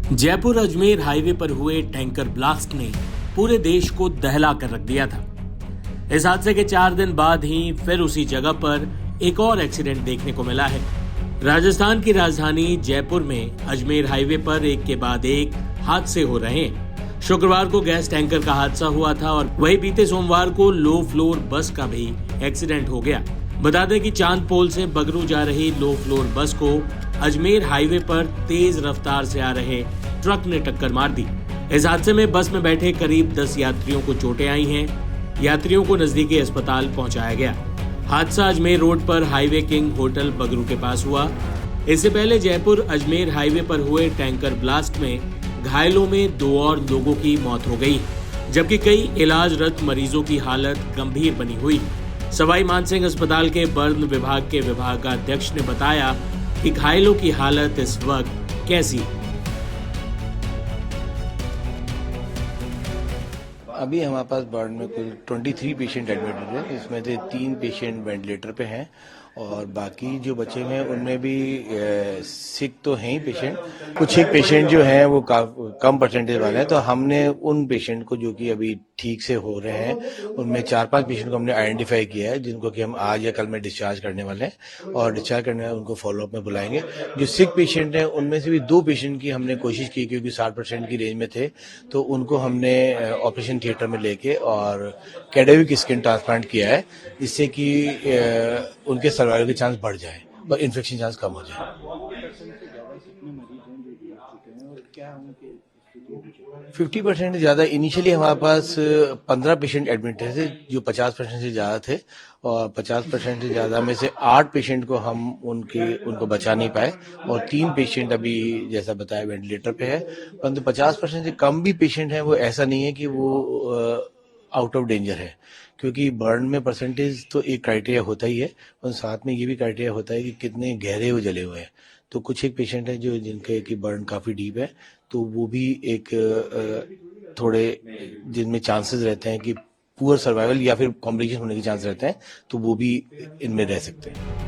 Jaipur Ajmer highway पर हुए tanker blast ने पूरे देश को दहला कर रख दिया था। इस हादसे के 4 दिन बाद ही फिर उसी जगह पर एक और एक्सीडेंट देखने को मिला है। राजस्थान की राजधानी जयपुर में अजमेर हाईवे पर एक के बाद एक हादसे हो रहे हैं। शुक्रवार को गैस टैंकर का हादसा हुआ था और वही बीते सोमवार को लो फ्लोर बस का भी एक्सीडेंट हो गया। बता दें कि चांदपोल से बगरू जा रही लो फ्लोर बस को अजमेर हाईवे पर तेज रफ्तार से आ रहे ट्रक ने टक्कर मार दी। इस हादसे में बस में बैठे करीब 10 यात्रियों को चोटें आई हैं। यात्रियों को नजदीकी अस्पताल पहुंचाया गया। हादसा अजमेर रोड पर हाईवे किंग होटल बगरू के पास हुआ। इससे पहले जयपुर अजमेर हाईवे पर हुए टैंकर ब्लास्ट में घायलों में 2 और लोगों की मौत हो गई, जबकि कई इलाजरत मरीजों की हालत गंभीर बनी हुई। सवाई मानसिंह अस्पताल के बर्न विभाग के विभागाध्यक्ष ने बताया कि घायलों की हालत इस वक्त कैसी है। अभी हमारे पास बर्न में कुल 23 पेशेंट एडमिटेड है। इसमें से 3 पेशेंट वेंटिलेटर पे हैं और बाकी जो बचे हैं उनमें भी सिक तो हैं ही पेशेंट। कुछ एक पेशेंट जो हैं वो कम परसेंटेज वाले हैं, तो हमने उन पेशेंट को जो कि अभी ठीक से हो रहे हैं उनमें 4-5 पेशेंट को हमने आइडेंटिफाई किया है, जिनको कि हम आज या कल में डिस्चार्ज करने वाले हैं और डिस्चार्ज करने वाले उनको फॉलोअप में बुलाएंगे। जो सिक पेशेंट हैं उनमें से भी 2 पेशेंट की हमने कोशिश की, क्योंकि 60% की रेंज में थे, तो उनको हमने ऑपरेशन थिएटर में लेके और कैडेविक स्किन ट्रांसप्लांट किया है, जिससे कि उनके सर्वाइवल के चांस बढ़ जाए और इन्फेक्शन चांस कम हो जाए। 50% से ज्यादा इनिशियली हमारे पास 15 पेशेंट एडमिट थे जो 50% से ज्यादा थे, और 50% से ज्यादा में से 8 पेशेंट को हम उनको बचा नहीं पाए और 3 पेशेंट अभी जैसा बताया वेंटिलेटर पे है। परंतु 50% से कम भी पेशेंट है, वो ऐसा नहीं है कि वो आउट ऑफ डेंजर है, क्योंकि बर्न में परसेंटेज तो एक क्राइटेरिया होता ही है और साथ में ये भी क्राइटेरिया होता है कि कितने गहरे वो जले हुए हैं। तो कुछ एक पेशेंट है जो जिनके की बर्न काफी डीप है, तो वो भी एक थोड़े जिनमें चांसेस रहते हैं कि पुअर सर्वाइवल या फिर कॉम्प्लिकेशन होने के चांस रहते हैं, तो वो भी इनमें रह सकते हैं।